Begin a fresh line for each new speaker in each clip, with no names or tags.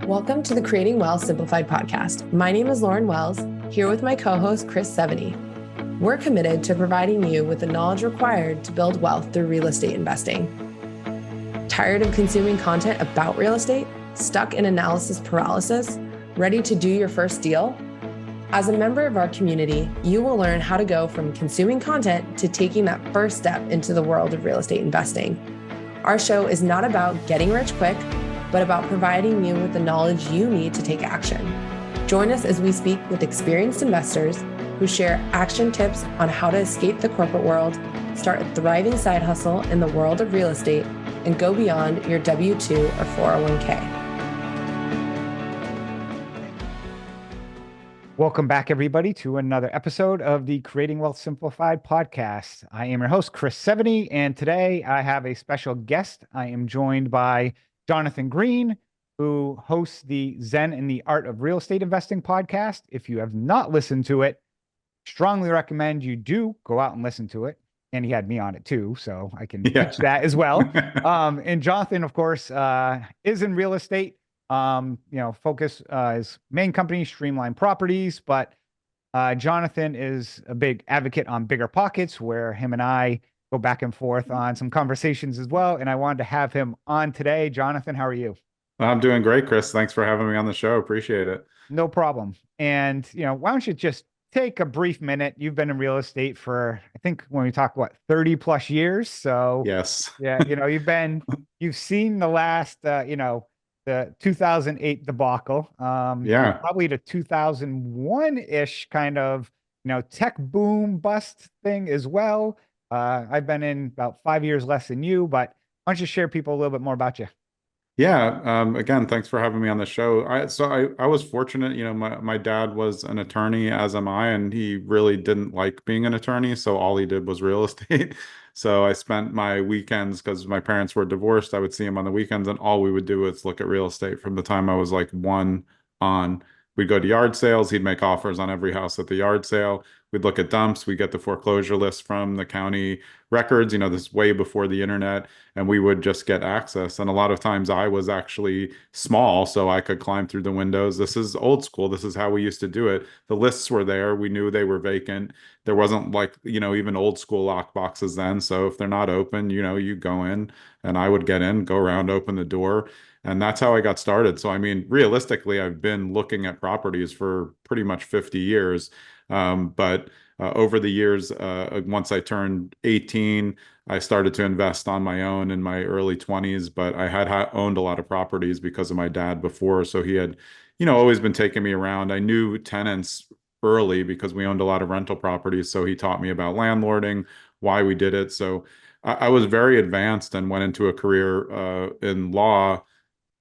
Welcome to the Creating Wealth Simplified podcast. My name is Lauren Wells, here with my co-host, Chris Seveney. We're committed to providing you with the knowledge required to build wealth through real estate investing. Tired of consuming content about real estate? Stuck in analysis paralysis? Ready to do your first deal? As a member of our community, you will learn how to go from consuming content to taking that first step into the world of real estate investing. Our show is not about getting rich quick, but about providing you with the knowledge you need to take action. Join us as we speak with experienced investors who share action tips on how to escape the corporate world, start a thriving side hustle in the world of real estate, and go beyond your W-2 or 401k.
Welcome back, everybody, to another episode of the Creating Wealth Simplified podcast. I am your host, Chris Seveney, and today I have a special guest. I am joined by Jonathan Greene, who hosts the Zen and the Art of Real Estate Investing podcast. If you have not listened to it, strongly recommend you do go out and listen to it. And he had me on it too, so I can pitch that as well. And Jonathan, of course, is in real estate. Focus his main company, Streamline Properties, but Jonathan is a big advocate on Bigger Pockets, where him and I go back and forth on some conversations as well. And I wanted to have him on today. Jonathan, how are you?
I'm doing great, Chris. Thanks for having me on the show. Appreciate it.
No problem. And, why don't you just take a brief minute? You've been in real estate for, I think when we talk, 30 plus years. So
yes,
yeah, you've seen the last, the 2008 debacle, probably the 2001-ish kind of, tech boom bust thing as well. I've been in about 5 years less than you, but why don't you share people a little bit more about you?
Yeah. Again, thanks for having me on the show. I was fortunate, my dad was an attorney, as am I, and he really didn't like being an attorney. So all he did was real estate. So I spent my weekends, because my parents were divorced, I would see him on the weekends, and all we would do is look at real estate from the time I was like one on. We'd go to yard sales. He'd make offers on every house at the yard sale. We'd look at dumps. We get the foreclosure list from the county records, this is way before the internet, and we would just get access. And a lot of times I was actually small, so I could climb through the windows. This is old school. This is how we used to do it. The lists were there. We knew they were vacant. There wasn't even old school lock boxes then. So if they're not open, you go in, and I would get in, go around, open the door. And that's how I got started. So, realistically, I've been looking at properties for pretty much 50 years. But over the years, once I turned 18, I started to invest on my own in my early 20s. But I had owned a lot of properties because of my dad before. So he had, always been taking me around. I knew tenants early because we owned a lot of rental properties. So he taught me about landlording, why we did it. So I was very advanced and went into a career in law,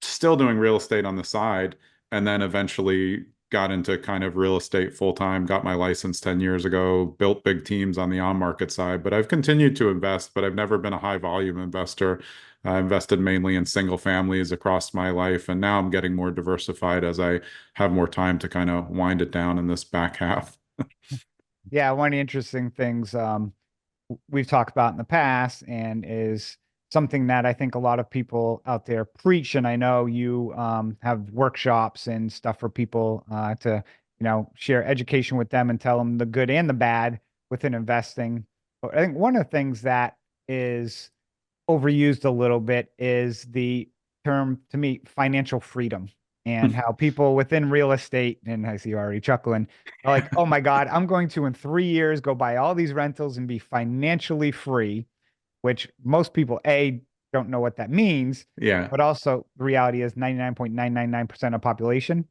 still doing real estate on the side, and then eventually got into kind of real estate full time, got my license 10 years ago, built big teams on the on-market side. But I've continued to invest, but I've never been a high volume investor. I invested mainly in single families across my life. And now I'm getting more diversified as I have more time to kind of wind it down in this back half.
Yeah, one of the interesting things we've talked about in the past, and is something that I think a lot of people out there preach. And I know you have workshops and stuff for people to, share education with them and tell them the good and the bad within investing. But I think one of the things that is overused a little bit is the term, to me, financial freedom, and how people within real estate, and I see you already chuckling, are like, oh my God, I'm going to in 3 years go buy all these rentals and be financially free. Which most people, don't know what that means.
Yeah.
But also the reality is 99.999% of population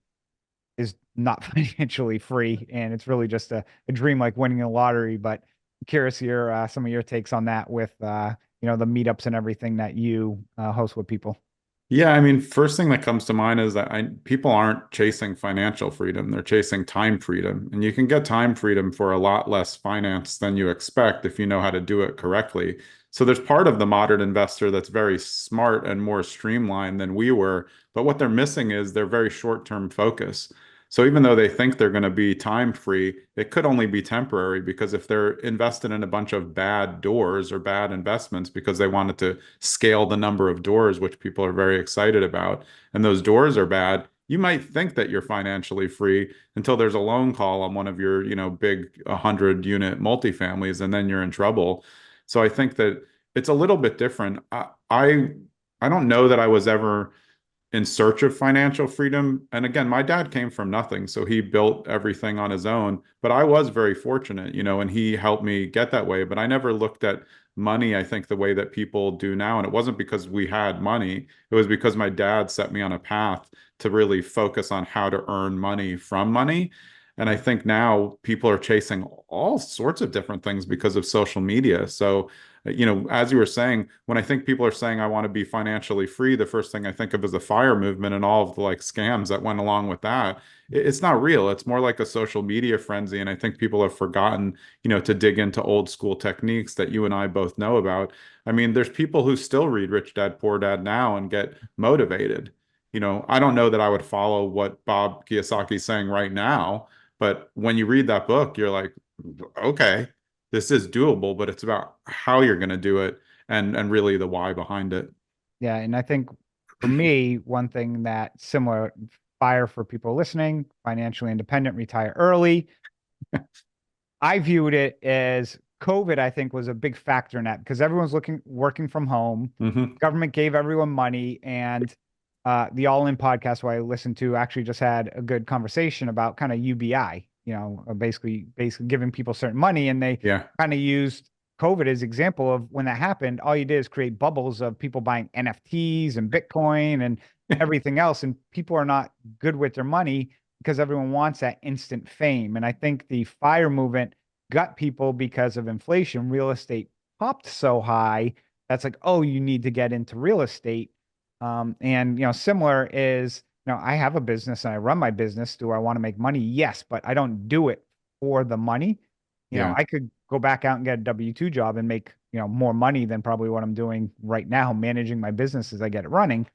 is not financially free. And it's really just a dream, like winning a lottery. But I'm curious your some of your takes on that with, the meetups and everything that you host with people.
Yeah, first thing that comes to mind is that people aren't chasing financial freedom. They're chasing time freedom. And you can get time freedom for a lot less finance than you expect if you know how to do it correctly. So there's part of the modern investor that's very smart and more streamlined than we were. But what they're missing is their very short-term focus. So even though they think they're going to be time free, it could only be temporary, because if they're invested in a bunch of bad doors or bad investments because they wanted to scale the number of doors, which people are very excited about, and those doors are bad, you might think that you're financially free until there's a loan call on one of your, big 100-unit multifamilies, and then you're in trouble. So I think that it's a little bit different. I don't know that I was ever in search of financial freedom. And again, my dad came from nothing, so he built everything on his own. But I was very fortunate, and he helped me get that way. But I never looked at money, I think, the way that people do now. And it wasn't because we had money, it was because my dad set me on a path to really focus on how to earn money from money. And I think now people are chasing all sorts of different things because of social media. So, as you were saying, when I think people are saying I want to be financially free, the first thing I think of is the FIRE movement and all of the like scams that went along with that. It's not real. It's more like a social media frenzy. And I think people have forgotten, to dig into old school techniques that you and I both know about. I mean, there's people who still read Rich Dad Poor Dad now and get motivated. I don't know that I would follow what Bob Kiyosaki's saying right now, but when you read that book, you're like, okay, this is doable, but it's about how you're going to do it and really the why behind it.
Yeah. And I think for me, one thing that similar FIRE for people listening, financially independent, retire early. I viewed it as COVID, I think, was a big factor in that because everyone's working from home.
Mm-hmm.
Government gave everyone money, and the All In podcast, who I listened to, actually just had a good conversation about kind of UBI, basically giving people certain money, and they
Yeah.
kind of used COVID as example of when that happened. All you did is create bubbles of people buying NFTs and Bitcoin and everything else, and people are not good with their money because everyone wants that instant fame. And I think the FIRE movement got people because of inflation. Real estate popped so high that's like, oh, you need to get into real estate. And similar is, I have a business and I run my business. Do I want to make money? Yes, but I don't do it for the money.
Yeah.
I could go back out and get a W-2 job and make, more money than probably what I'm doing right now, managing my business as I get it running.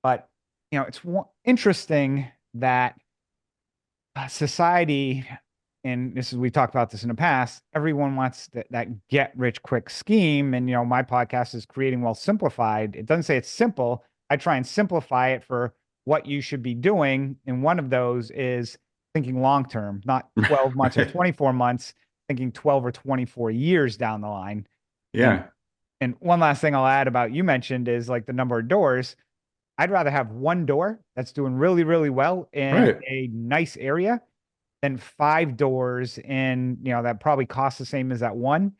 But, it's interesting that society, and we talked about this in the past, everyone wants that get rich quick scheme. And, my podcast is Creating Wealth Simplified. It doesn't say it's simple. I try and simplify it for what you should be doing. And one of those is thinking long-term, not 12 months or 24 months, thinking 12 or 24 years down the line.
Yeah.
And one last thing I'll add about you mentioned is like the number of doors. I'd rather have one door that's doing really, really well in
Right.
a nice area than 5 doors in, that probably costs the same as that one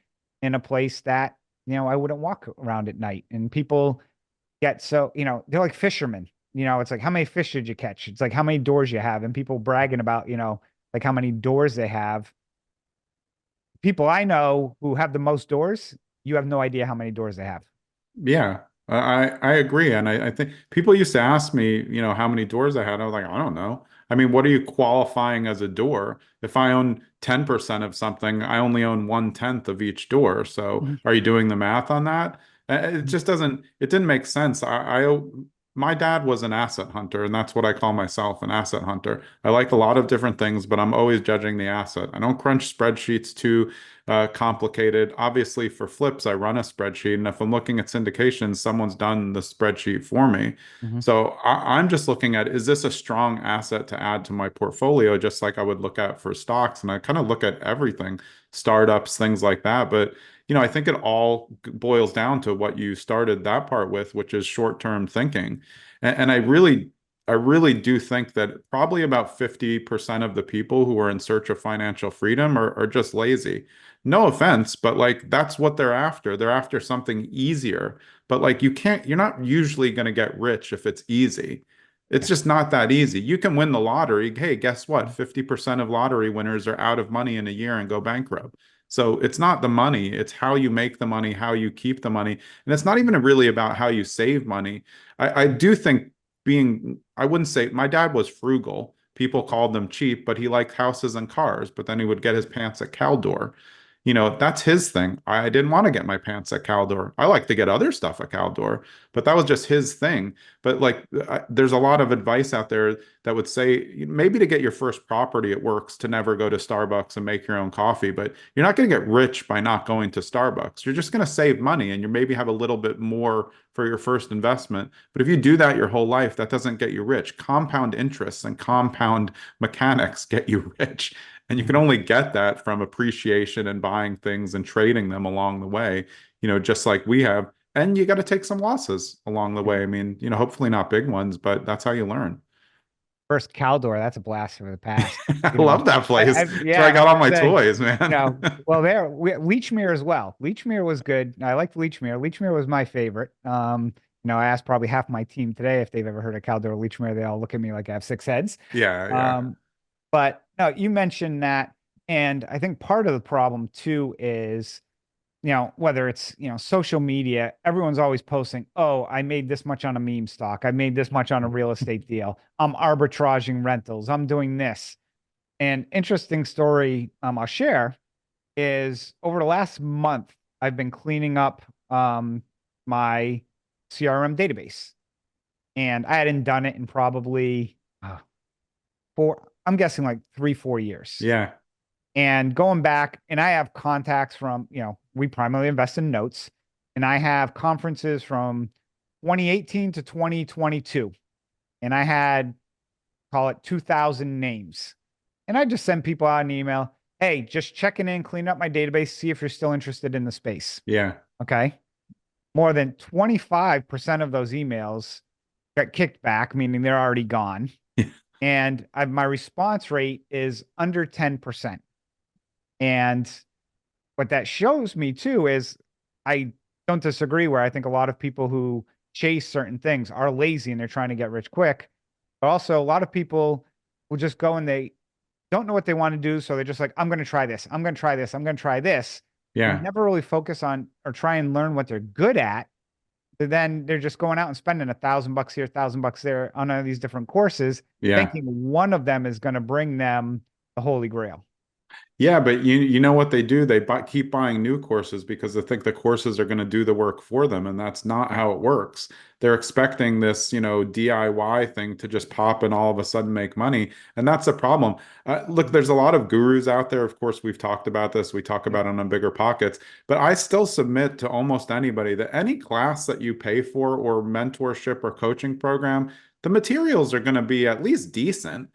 in a place that, I wouldn't walk around at night. And people get so, they're like fishermen. It's like, how many fish did you catch? It's like, how many doors you have? And people bragging about, like how many doors they have. People I know who have the most doors, you have no idea how many doors they have.
Yeah. I agree. And I think people used to ask me, how many doors I had. I was like, I don't know. I mean, what are you qualifying as a door? If I own 10% of something, I only own 1/10 of each door. So
Mhm.
are you doing the math on that? It just it didn't make sense. My dad was an asset hunter, and that's what I call myself, an asset hunter. I like a lot of different things, but I'm always judging the asset. I don't crunch spreadsheets too complicated. Obviously, for flips, I run a spreadsheet, and if I'm looking at syndications, someone's done the spreadsheet for me.
Mhm.
So I'm just looking at, is this a strong asset to add to my portfolio, just like I would look at for stocks? And I kind of look at everything, startups, things like that. But I think it all boils down to what you started that part with, which is short-term thinking. And I really do think that probably about 50% of the people who are in search of financial freedom are just lazy. No offense, but like that's what they're after. They're after something easier. But like you're not usually going to get rich if it's easy. It's just not that easy. You can win the lottery. Hey, guess what? 50% of lottery winners are out of money in a year and go bankrupt. So it's not the money, it's how you make the money, how you keep the money. And it's not even really about how you save money. I do think I wouldn't say my dad was frugal. People called them cheap, but he liked houses and cars, but then he would get his pants at Caldor. That's his thing. I didn't want to get my pants at Caldor. I like to get other stuff at Caldor, but that was just his thing. But like, there's a lot of advice out there that would say maybe to get your first property, it works to never go to Starbucks and make your own coffee, but you're not going to get rich by not going to Starbucks. You're just going to save money and you maybe have a little bit more for your first investment. But if you do that your whole life, that doesn't get you rich. Compound interests and compound mechanics get you rich. And you can only get that from appreciation and buying things and trading them along the way, just like we have. And you got to take some losses along the way. I mean, hopefully not big ones, but that's how you learn.
First Caldor, that's a blast from the past.
I love that place. That's where I
Yeah,
got
I
all my
was gonna say,
toys, man.
well, Leechmere as well. Leechmere was good. I liked Leechmere. Leechmere was my favorite. I asked probably half my team today if they've ever heard of Caldor or Leechmere. They all look at me like I have six heads.
Yeah, yeah.
But no, you mentioned that, and I think part of the problem too is, whether it's, social media, everyone's always posting, oh, I made this much on a meme stock. I made this much on a real estate deal. I'm arbitraging rentals. I'm doing this. And interesting story I'll share is over the last month, I've been cleaning up my CRM database. And I hadn't done it in probably I'm guessing like 3-4 years.
Yeah.
And going back, and I have contacts from, we primarily invest in notes, and I have conferences from 2018 to 2022. And I had, call it 2,000 names. And I just send people out an email, hey, just checking in, clean up my database, see if you're still interested in the space.
Yeah.
Okay. More than 25% of those emails got kicked back, meaning they're already gone. And my response rate is under 10%. And what that shows me too is I don't disagree where I think a lot of people who chase certain things are lazy and they're trying to get rich quick. But also a lot of people will just go and they don't know what they want to do. So they're just like, I'm going to try this. I'm going to try this. I'm going to try this.
Yeah.
And never really focus on or try and learn what they're good at. But then they're just going out and spending $1,000 here, $1,000 there on all these different courses, thinking one of them is going to bring them the Holy Grail.
Yeah, but you know what they do? They keep buying new courses because they think the courses are going to do the work for them, and that's not how it works. They're expecting this, DIY thing to just pop and all of a sudden make money, and that's the problem. Look, there's a lot of gurus out there. Of course, we've talked about this. We talk about it on Bigger Pockets, but I still submit to almost anybody that any class that you pay for or mentorship or coaching program, the materials are going to be at least decent.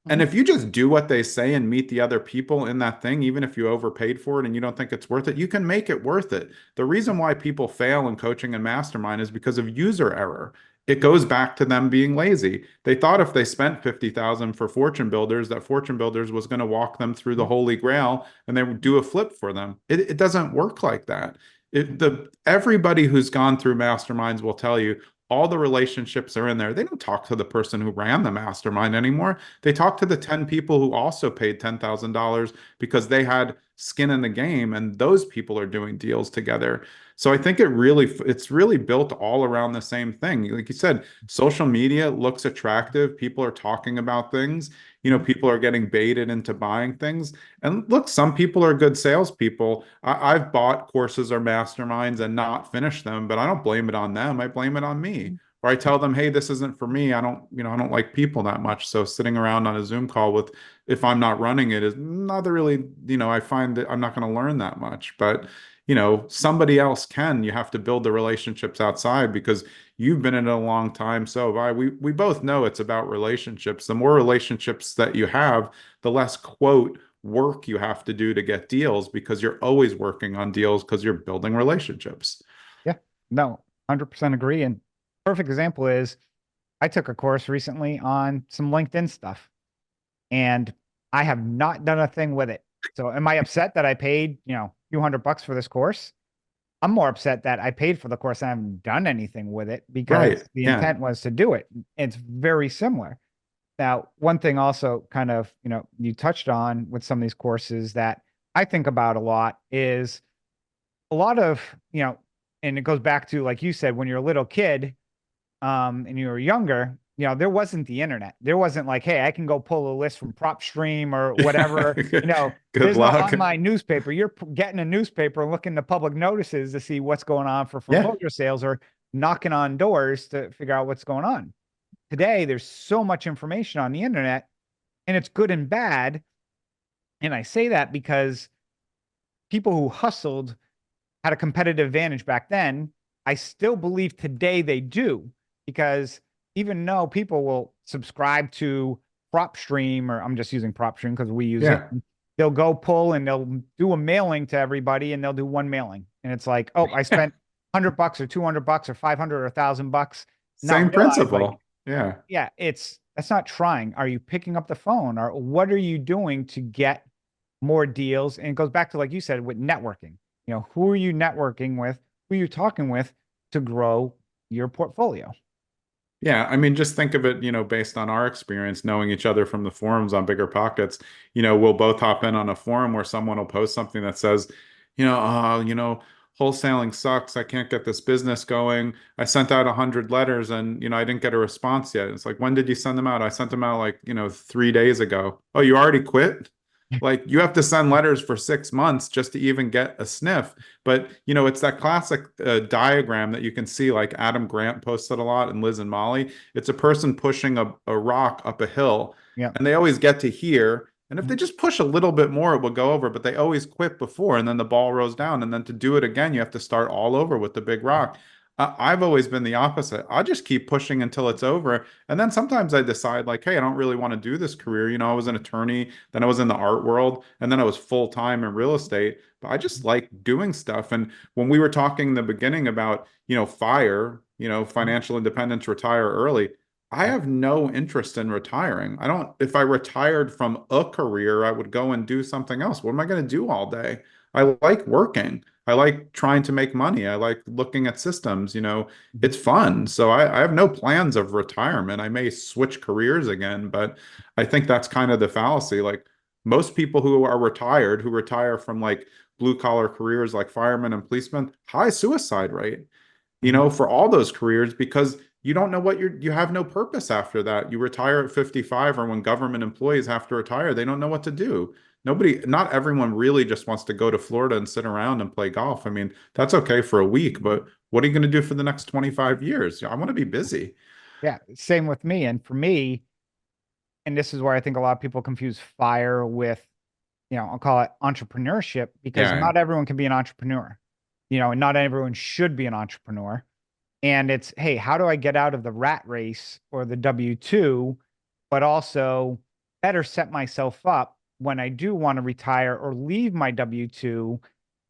And if you just do what they say and meet the other people in that thing, even if you overpaid for it and you don't think it's worth it, you can make it worth it. The reason why people fail in coaching and mastermind is because of user error. It goes back to them being lazy. They thought if they spent 50,000 for Fortune Builders, that Fortune Builders was going to walk them through the Holy Grail and they would do a flip for them. It doesn't work like that. Everybody who's gone through masterminds will tell you, all the relationships are in there. They don't talk to the person who ran the mastermind anymore. They talk to the 10 people who also paid $10,000 because they had skin in the game, and those people are doing deals together. So I think it's really built all around the same thing. Like you said, social media looks attractive. People are talking about things. People are getting baited into buying things. And look, some people are good salespeople. I've bought courses or masterminds and not finished them, but I don't blame it on them. I blame it on me. Or I tell them, hey, this isn't for me. I don't like people that much. So sitting around on a Zoom call if I'm not running it is not really, I find that I'm not going to learn that much. But, somebody else can. You have to build the relationships outside because you've been in it a long time. So we both know it's about relationships. The more relationships that you have, the less quote work you have to do to get deals because you're always working on deals because you're building relationships.
Yeah, no, 100% agree. And perfect example is I took a course recently on some LinkedIn stuff and I have not done a thing with it. So am I upset that I paid, a few $100 for this course? I'm more upset that I paid for the course and I haven't done anything with it because the intent was to do it. It's very similar. Now, one thing also kind of, you touched on with some of these courses that I think about a lot is a lot of, and it goes back to, like you said, when you're a little kid, and you were younger, there wasn't the internet. There wasn't like, hey, I can go pull a list from PropStream or whatever.
Good
There's no
luck.
online newspaper. You're getting a newspaper and looking to public notices to see what's going on for
Yeah.
foreclosure sales, or knocking on doors to figure out what's going on. Today, there's so much information on the internet, and it's good and bad. And I say that because people who hustled had a competitive advantage back then. I still believe today they do, because even though people will subscribe to PropStream, or I'm just using PropStream because we use it, they'll go pull and they'll do a mailing to everybody, and they'll do one mailing. And it's like, oh, I spent $100 or $200 or 500 or $1,000.
Same principle.
Yeah, that's not trying. Are you picking up the phone, or what are you doing to get more deals? And it goes back to, like you said, with networking. Who are you networking with? Who are you talking with to grow your portfolio?
Yeah, I mean, just think of it, based on our experience, knowing each other from the forums on Bigger Pockets. We'll both hop in on a forum where someone will post something that says, wholesaling sucks. I can't get this business going. I sent out 100 letters and, I didn't get a response yet. It's like, when did you send them out? I sent them out like, 3 days ago. Oh, you already quit? Like, you have to send letters for 6 months just to even get a sniff. But, it's that classic diagram that you can see, like Adam Grant posted a lot, and Liz and Molly. It's a person pushing a rock up a hill, and they always get to here. And if they just push a little bit more, it will go over, but they always quit before, and then the ball rolls down. And then to do it again, you have to start all over with the big rock. I've always been the opposite. I'll just keep pushing until it's over. And then sometimes I decide, like, hey, I don't really want to do this career. I was an attorney, then I was in the art world, and then I was full-time in real estate. But I just like doing stuff. And when we were talking in the beginning about, FIRE, financial independence, retire early, I have no interest in retiring. If I retired from a career, I would go and do something else. What am I going to do all day? I like working. I like trying to make money. I like looking at systems, it's fun. So I have no plans of retirement. I may switch careers again, but I think that's kind of the fallacy. Like, most people who are retired, who retire from like blue collar careers like firemen and policemen, high suicide rate, for all those careers, because you don't know you have no purpose after that. You retire at 55, or when government employees have to retire, they don't know what to do. Not everyone really just wants to go to Florida and sit around and play golf. I mean, that's okay for a week, but what are you going to do for the next 25 years? I want to be busy.
Yeah, same with me. And for me, and this is where I think a lot of people confuse FIRE with, I'll call it entrepreneurship, because not everyone can be an entrepreneur, and not everyone should be an entrepreneur. And it's, hey, how do I get out of the rat race or the W-2, but also better set myself up when I do want to retire or leave my W-2?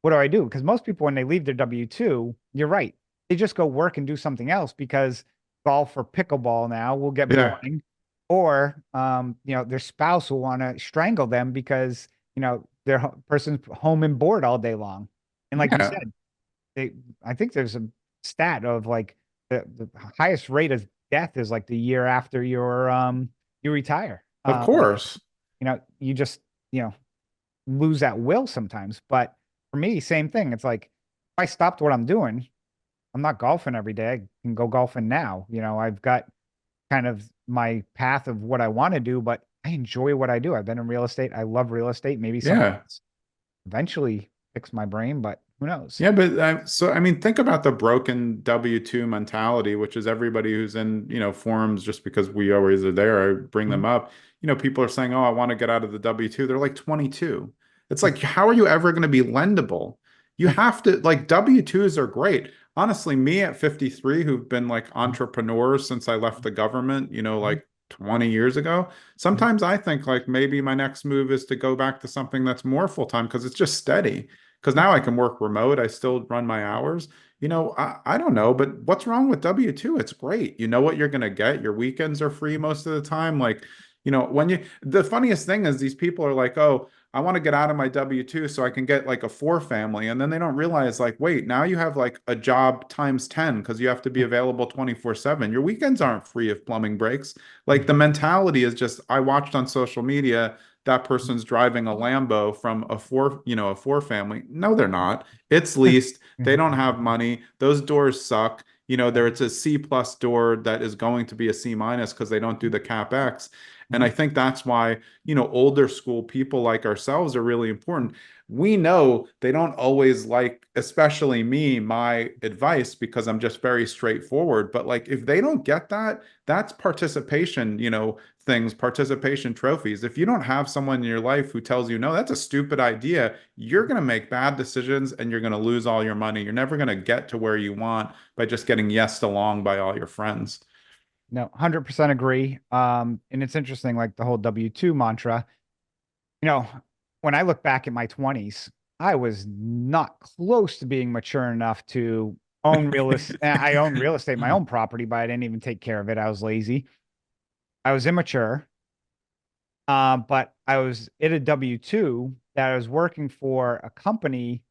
What do I do? Because most people, when they leave their W-2, you're right, they just go work and do something else, because golf or pickleball now will get boring, or their spouse will want to strangle them because their person's home and bored all day long. And like you said, I think there's a stat of like the highest rate of death is like the year after you retire.
Of course.
You just lose that will sometimes. But for me, same thing. It's like, if I stopped what I'm doing, I'm not golfing every day. I can go golfing now. I've got kind of my path of what I want to do, but I enjoy what I do. I've been in real estate. I love real estate. Maybe eventually fix my brain, but who knows?
Yeah, but so I mean, think about the broken W-2 mentality, which is everybody who's in, forums, just because we always are there, I bring them up. People are saying, oh, I want to get out of the W-2. They're like 22. It's like, how are you ever going to be lendable? You have to, like, W-2s are great. Honestly, me at 53, who've been like entrepreneurs since I left the government, like 20 years ago, sometimes I think like maybe my next move is to go back to something that's more full-time, because it's just steady. Because now I can work remote. I still run my hours. I don't know, but what's wrong with W-2? It's great. You know what you're going to get. Your weekends are free most of the time. Like, the funniest thing is these people are like, oh, I want to get out of my W-2 so I can get like a 4-family. And then they don't realize, like, wait, now you have like a job times 10, because you have to be available 24/7. Your weekends aren't free if plumbing breaks. Like, the mentality is just, I watched on social media, that person's driving a Lambo from a 4-family. No, they're not. It's leased. They don't have money. Those doors suck. It's a C plus door that is going to be a C minus because they don't do the CapEx. And I think that's why, older school people like ourselves are really important. We know they don't always like, especially me, my advice because I'm just very straightforward. But like, if they don't get that, that's participation, things, participation trophies. If you don't have someone in your life who tells you, no, that's a stupid idea, you're going to make bad decisions and you're going to lose all your money. You're never going to get to where you want by just getting yesed along by all your friends.
No, 100% agree. And it's interesting, like the whole W-2 mantra. You know, when I look back at my 20s, I was not close to being mature enough to own real estate. I own real estate, my own property, but I didn't even take care of it. I was lazy. I was immature. But I was at a W-2 that I was working for a company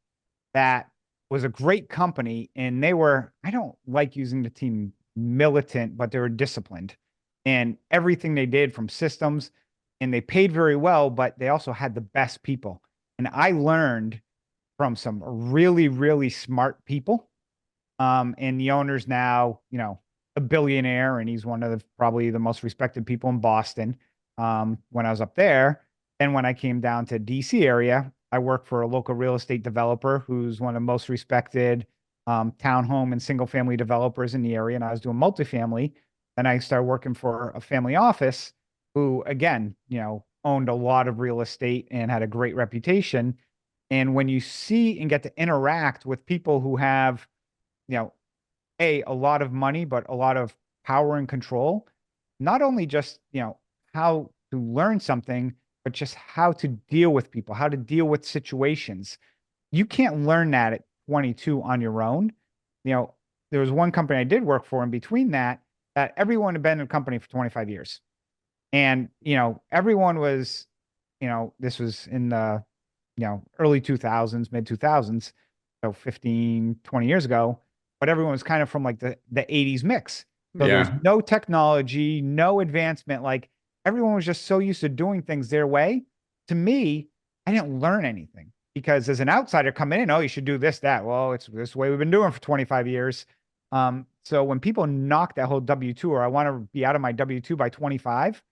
that was a great company. And they were, I don't like using the team militant, but they were disciplined. And everything they did from systems, and they paid very well, but they also had the best people. And I learned from some really, really smart people. And the owner's now, a billionaire, and he's one of probably the most respected people in Boston. When I was up there, and when I came down to DC area, I worked for a local real estate developer who's one of the most respected townhome and single family developers in the area. And I was doing multifamily, and I started working for a family office who, again, owned a lot of real estate and had a great reputation. And when you see and get to interact with people who have, you know, a lot of money, but a lot of power and control, not only just, how to learn something, but just how to deal with people, how to deal with situations. You can't learn that at 22 on your own. There was one company I did work for in between that everyone had been in the company for 25 years. And, everyone was, this was in the, early 2000s, mid 2000s, so 15, 20 years ago, but everyone was kind of from like the 80s mix. So there was
Yeah.
no technology, no advancement. Like everyone was just so used to doing things their way. To me, I didn't learn anything because as an outsider coming in, oh, you should do this, that. Well, it's this way we've been doing for 25 years. So when people knock that whole W-2, or I want to be out of my W-2 by 25,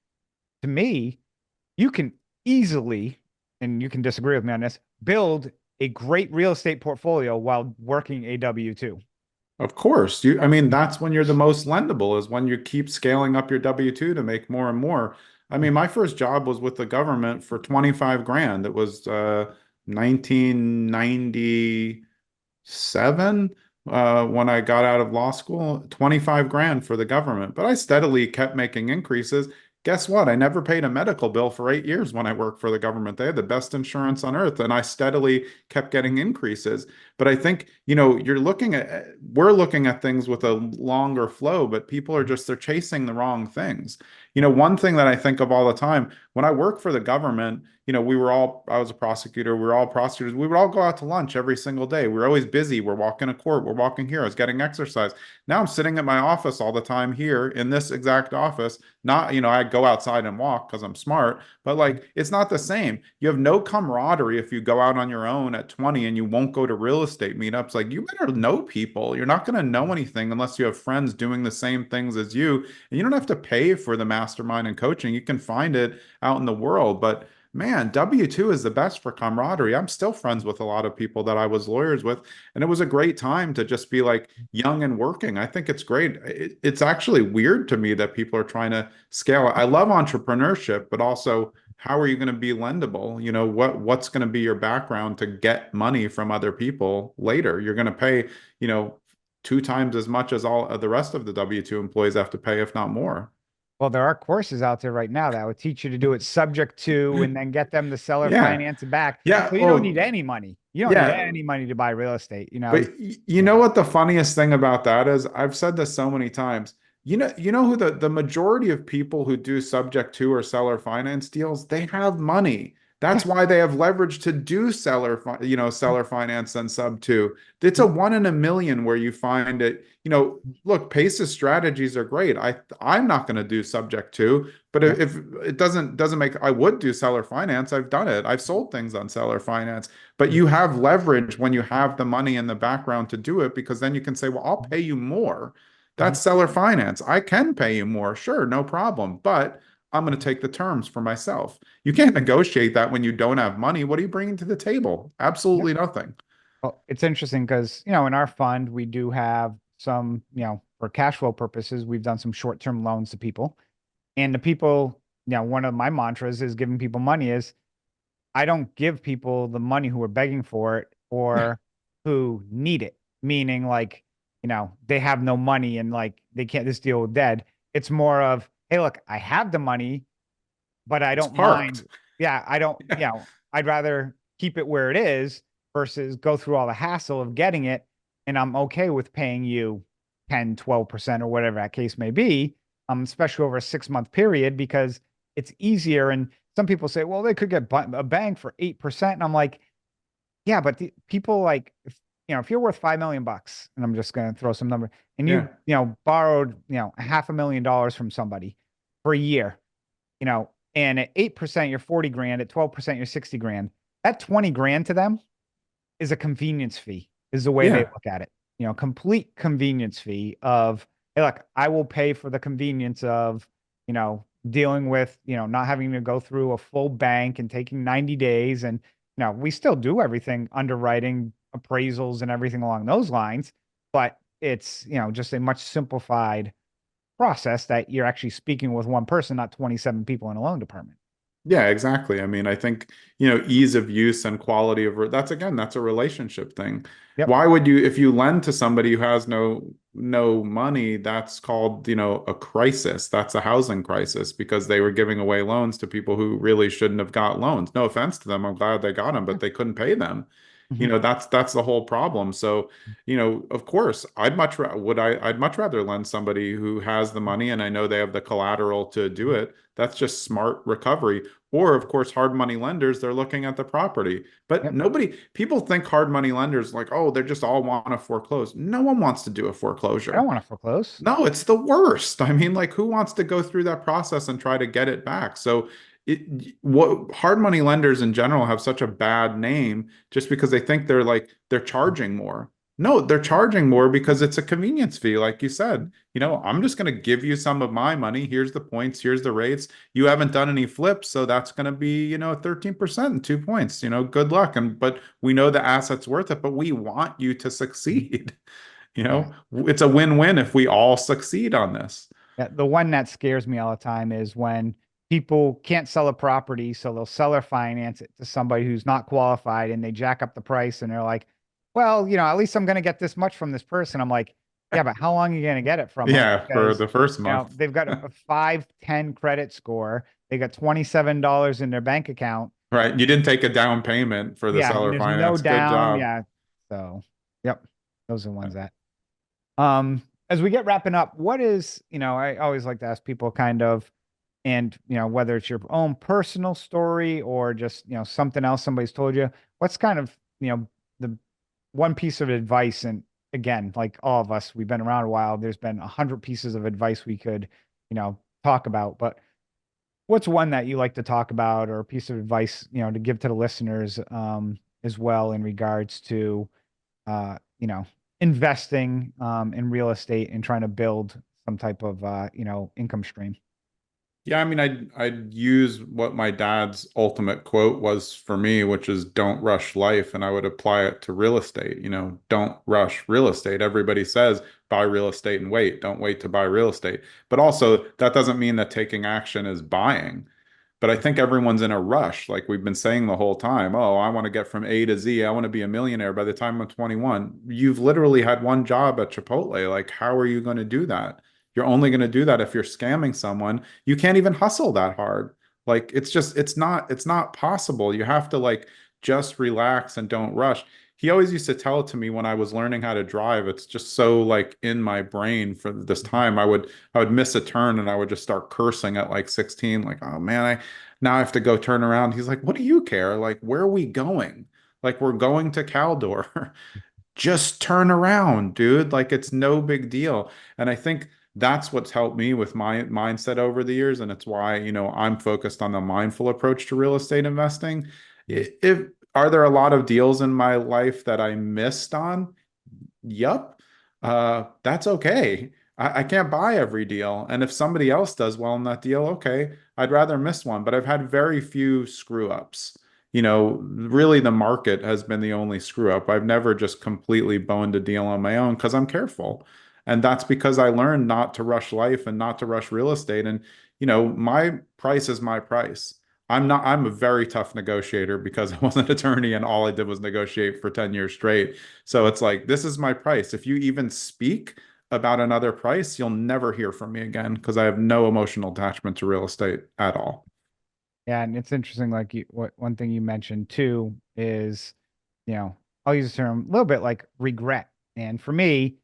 to me, you can easily, and you can disagree with me on this, build a great real estate portfolio while working a W-2.
Of course. That's when you're the most lendable, is when you keep scaling up your W-2 to make more and more. My first job was with the government for 25 grand. It was 1997 when I got out of law school, 25 grand for the government. But I steadily kept making increases. Guess what? I never paid a medical bill for 8 years when I worked for the government. They had the best insurance on earth, and I steadily kept getting increases. But I think, we're looking at things with a longer flow, but people are they're chasing the wrong things. One thing that I think of all the time, when I worked for the government, I was a prosecutor, we were all prosecutors. We would all go out to lunch every single day. We were always busy. We're walking to court. We're walking here. I was getting exercise. Now I'm sitting at my office all the time here in this exact office. Not, I go outside and walk because I'm smart, but like, it's not the same. You have no camaraderie if you go out on your own at 20 and you won't go to real estate meetups. Like, you better know people. You're not going to know anything unless you have friends doing the same things as you. And you don't have to pay for the mastermind and coaching. You can find it out in the world. But man, W-2 is the best for camaraderie. I'm still friends with a lot of people that I was lawyers with, and it was a great time to just be like young and working. I think it's great. It's actually weird to me that people are trying to scale it. I love entrepreneurship, but also, how are you going to be lendable? What's going to be your background to get money from other people later? You're going to pay, 2 times as much as all of the rest of the W-2 employees have to pay, if not more.
Well, there are courses out there right now that would teach you to do it subject to, and then get them to sell or
Yeah.
finance it back.
Yeah.
So you don't need any money. You don't need any money to buy real estate.
But you know what the funniest thing about that is? I've said this so many times. You know who the majority of people who do subject to or seller finance deals, they have money.
Yeah.
That's why they have leverage to do seller finance and sub two. It's a
Yep.
1 in a million where you find it. Look, Pace's strategies are great. I'm not going to do subject to, but
Yep.
if it doesn't make, I would do seller finance. I've done it. I've sold things on seller finance, but
Yep.
you have leverage when you have the money in the background to do it, because then you can say, well, I'll pay you more.
Mhm.
That's seller finance. I can pay you more. Sure, no problem. But I'm going to take the terms for myself. You can't negotiate that when you don't have money. What are you bringing to the table?
Yep.
Absolutely nothing.
Well, it's interesting because, in our fund, we do have some, for cash flow purposes, we've done some short-term loans to people. And the people, one of my mantras is giving people money is I don't give people the money who are begging for it
Yeah.
or who need it, meaning like, they have no money and like they can't, this deal is dead. It's more of, hey, look, I have the money, but I
It's
don't
parked.
mind. Yeah, I don't,
Yeah.
I'd rather keep it where it is versus go through all the hassle of getting it. And I'm okay with paying you 10, 12% or whatever that case may be, especially over a 6 month period, because it's easier. And some people say, well, they could get a bank for 8%. And I'm like, yeah, but the people like, if you're worth 5 million bucks, and I'm just going to throw some number, and
Yeah.
borrowed, $500,000 from somebody for a year, and at 8%, you're 40 grand. At 12%, you're 60 grand. That 20 grand to them is a convenience fee, is the way they
Yeah.
look at it. Complete convenience fee of, hey, look, I will pay for the convenience of, dealing with, not having to go through a full bank and taking 90 days. And, we still do everything, underwriting, appraisals, and everything along those lines. But it's, just a much simplified process that you're actually speaking with one person, not 27 people in a loan department.
Yeah, exactly. I mean, I think, ease of use and quality of that's a relationship thing.
Yep.
Why would you, if you lend to somebody who has no money, that's called, a crisis. That's a housing crisis because they were giving away loans to people who really shouldn't have got loans. No offense to them. I'm glad they got them,
Yeah.
but they couldn't pay them.
Mhm.
That's the whole problem. So, of course, I'd much rather lend somebody who has the money and I know they have the collateral to do it. That's just smart recovery. Or, of course, hard money lenders, they're looking at the property. But
Yep.
people think hard money lenders like, oh, they're just all want to foreclose. No one wants to do a
I don't
foreclosure.
want to foreclose.
No, it's the worst. I mean, like, who wants to go through that process and try to get it back? So, what hard money lenders in general have such a bad name just because they think they're charging more. No, they're charging more because it's a convenience fee, like you said. I'm just going to give you some of my money. Here's the points, here's the rates. You haven't done any flips, so that's going to be, 13% and 2 points. Good luck. But we know the asset's worth it, but we want you to succeed.
Yeah.
It's a win-win if we all succeed on this.
Yeah, the one that scares me all the time is when people can't sell a property, so they'll seller finance it to somebody who's not qualified and they jack up the price and they're like, well, at least I'm going to get this much from this person. I'm like, yeah, but how long are you going to get it from them?
Yeah, for
Because,
the first month.
they've got a 510 credit score. They got $27 in their bank account.
Right. You didn't take a down payment for the
Yeah, and
seller
there's no
finance. Good
down.
job.
Yeah. So, yep, those are the ones that. As we get wrapping up, what is, I always like to ask people kind of, and, whether it's your own personal story or just, something else somebody's told you, what's kind of, the one piece of advice? And again, like all of us, we've been around a while. There's been 100 pieces of advice we could, talk about, but what's one that you like to talk about or a piece of advice, to give to the listeners, as well in regards to, investing in real estate and trying to build some type of income stream.
Yeah, I mean, I'd use what my dad's ultimate quote was for me, which is "Don't rush life," and I would apply it to real estate. Don't rush real estate. Everybody says buy real estate and wait. Don't wait to buy real estate. But also, that doesn't mean that taking action is buying. But I think everyone's in a rush, like we've been saying the whole time. Oh, I want to get from A to Z. I want to be a millionaire by the time I'm 21. You've literally had one job at Chipotle. Like, how are you going to do that? You're only going to do that if you're scamming someone. You can't even hustle that hard. Like, it's not possible. You have to like just relax and don't rush. he always used to tell it to me when I was learning how to drive. It's just so like in my brain for this time. I would miss a turn and I would just start cursing at like 16, like, oh man, now I have to go turn around. He's like, what do you care? Like, where are we going? Like, we're going to Caldor. Just turn around, dude. Like, it's no big deal. And I think that's what's helped me with my mindset over the years. And it's why, I'm focused on the mindful approach to real estate investing. If are there a lot of deals in my life that I missed on? Yup. That's okay. I can't buy every deal. And if somebody else does well in that deal, okay, I'd rather miss one. But I've had very few screw ups. Really the market has been the only screw up. I've never just completely boned a deal on my own because I'm careful. And that's because I learned not to rush life and not to rush real estate. And, my price is my price. I'm a very tough negotiator because I was an attorney and all I did was negotiate for 10 years straight. So it's like, this is my price. If you even speak about another price, you'll never hear from me again because I have no emotional attachment to real estate at all.
Yeah, and it's interesting. Like one thing you mentioned too is, I'll use the term a little bit like regret. And for me,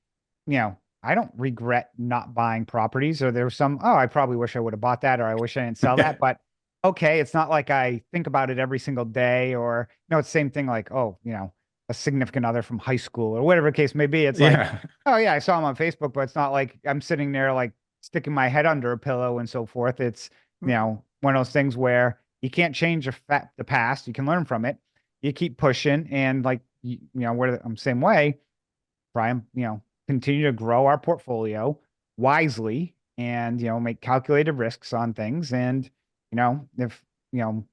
I don't regret not buying properties. Or there's some, oh, I probably wish I would have bought that, or I wish I didn't sell that. But okay, it's not like I think about it every single day, or it's the same thing. Like, oh, a significant other from high school or whatever the case may be. It's like,
Yeah.
oh yeah, I saw him on Facebook, but it's not like I'm sitting there like sticking my head under a pillow and so forth. It's one of those things where you can't change the past. You can learn from it. You keep pushing, and like where I'm same way. Try and continue to grow our portfolio wisely, and make calculated risks on things. And if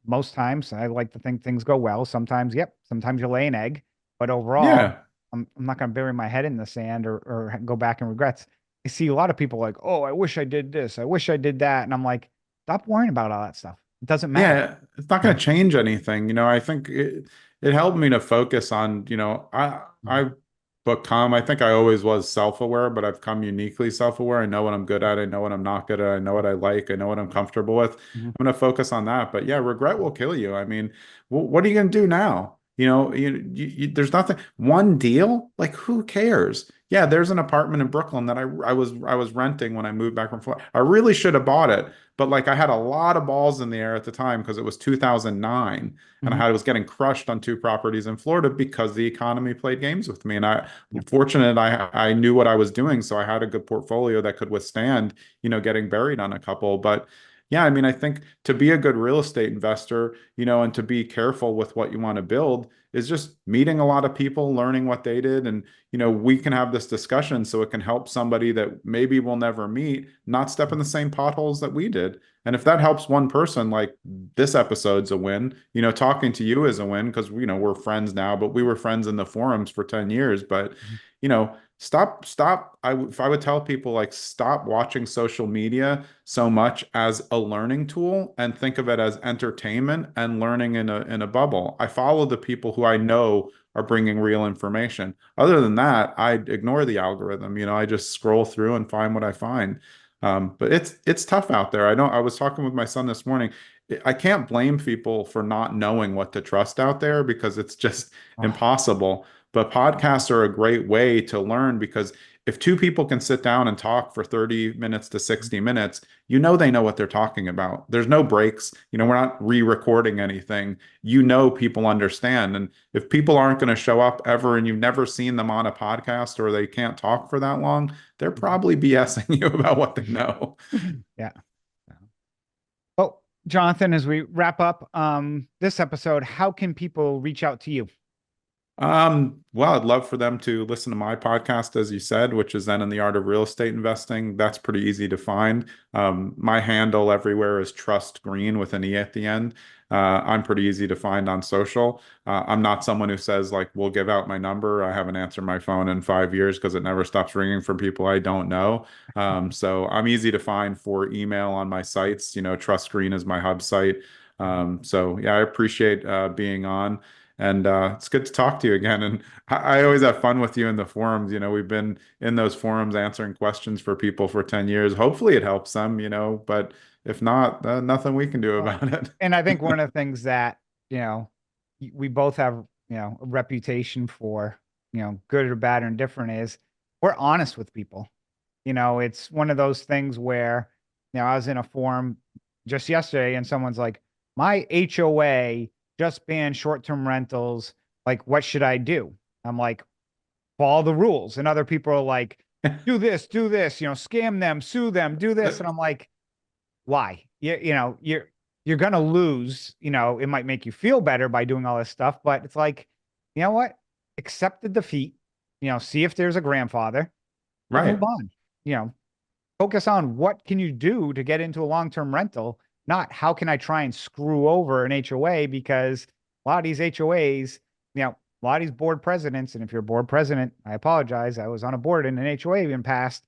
most times I like to think things go well. Sometimes, yep. Sometimes you lay an egg, but overall,
Yeah.
I'm not going to bury my head in the sand or go back in regrets. I see a lot of people like, oh, I wish I did this. I wish I did that. And I'm like, stop worrying about all that stuff. It doesn't matter.
Yeah, it's not going to change anything. I think it helped me to focus on, I've become, I think I always was self-aware, but I've come uniquely self-aware. I know what I'm good at. I know what I'm not good at. I know what I like. I know what I'm comfortable with.
Mhm.
I'm going to focus on that. But yeah, regret will kill you. I mean, what are you going to do now? There's nothing, one deal, like who cares? Yeah, there's an apartment in Brooklyn that I was renting when I moved back from Florida. I really should have bought it. But like I had a lot of balls in the air at the time because it was 2009 and
Mhm.
I was getting crushed on two properties in Florida because the economy played games with me. And I'm fortunate I knew what I was doing. So I had a good portfolio that could withstand, getting buried on a couple. But yeah, I mean, I think to be a good real estate investor, and to be careful with what you want to build is just meeting a lot of people, learning what they did. And, we can have this discussion so it can help somebody that maybe we'll never meet not step in the same potholes that we did. And if that helps one person, like this episode's a win, talking to you is a win because, we're friends now, but we were friends in the forums for 10 years. But, stop. If I would tell people like, stop watching social media so much as a learning tool and think of it as entertainment and learning in a bubble. I follow the people who I know are bringing real information. Other than that, I ignore the algorithm. I just scroll through and find what I find. But it's tough out there. I was talking with my son this morning. I can't blame people for not knowing what to trust out there because it's just
Ah,
impossible. But podcasts are a great way to learn because if two people can sit down and talk for 30 minutes to 60 minutes, they know what they're talking about. There's no breaks. We're not re-recording anything. People understand. And if people aren't going to show up ever and you've never seen them on a podcast or they can't talk for that long, they're probably BSing you about what they know.
yeah. Well, Jonathan, as we wrap up this episode, how can people reach out to you?
Well, I'd love for them to listen to my podcast, as you said, which is Then in the Art of Real Estate Investing. That's pretty easy to find. My handle everywhere is Trust Green with an E at the end. I'm pretty easy to find on social. I'm not someone who says like, we'll give out my number. I haven't answered my phone in 5 years because it never stops ringing from people I don't know. So I'm easy to find for email on my sites. Trust Green is my hub site. So yeah, I appreciate being on. And it's good to talk to you again. And I always have fun with you in the forums. We've been in those forums answering questions for people for 10 years. Hopefully it helps them, but if not, nothing we can do
Well,
about it.
and I think one of the things that, we both have, a reputation for, good or bad or indifferent is we're honest with people. It's one of those things where, I was in a forum just yesterday and someone's like, my HOA just banned short-term rentals. Like, what should I do? I'm like, follow the rules. And other people are like, do this, scam them, sue them, do this. And I'm like, why? You're going to lose, it might make you feel better by doing all this stuff, but it's like, you know what? Accept the defeat, see if there's a grandfather,
Right.
move on, focus on what can you do to get into a long-term rental, not how can I try and screw over an HOA, because a lot of these HOAs, a lot of these board presidents, and if you're a board president, I apologize. I was on a board in an HOA in past.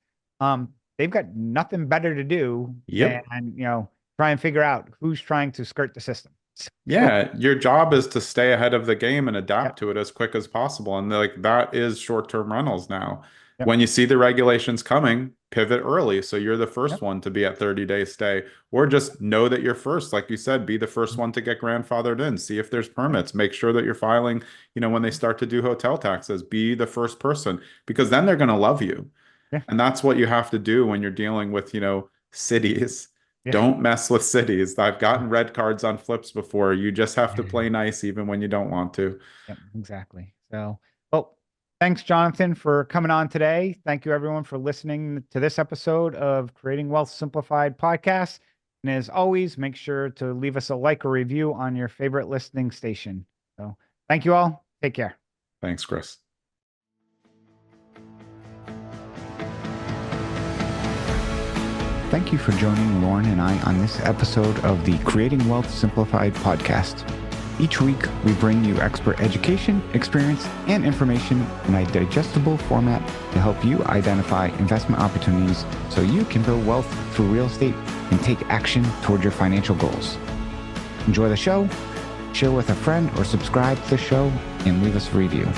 They've got nothing better to do
Yep.
than, try and figure out who's trying to skirt the system.
Yeah, your job is to stay ahead of the game and adapt
Yep.
to it as quick as possible. And like that is short-term rentals now.
Yep.
When you see the regulations coming, pivot early. So you're the first
Yep.
one to be at 30-day stay, or just know that you're first. Like you said, be the first one to get grandfathered in. See if there's permits. Make sure that you're filing, when they start to do hotel taxes, be the first person, because then they're going to love you.
Yeah.
And that's what you have to do when you're dealing with, cities.
Yeah.
Don't mess with cities. I've gotten red cards on flips before. You just have to play nice even when you don't want to.
Yep, exactly. So, well, thanks, Jonathan, for coming on today. Thank you, everyone, for listening to this episode of Creating Wealth Simplified podcast. And as always, make sure to leave us a like or review on your favorite listening station. So thank you all. Take care.
Thanks, Chris.
Thank you for joining Lauren and I on this episode of the Creating Wealth Simplified podcast. Each week, we bring you expert education, experience, and information in a digestible format to help you identify investment opportunities so you can build wealth through real estate and take action toward your financial goals. Enjoy the show, share with a friend, or subscribe to the show and leave us a review.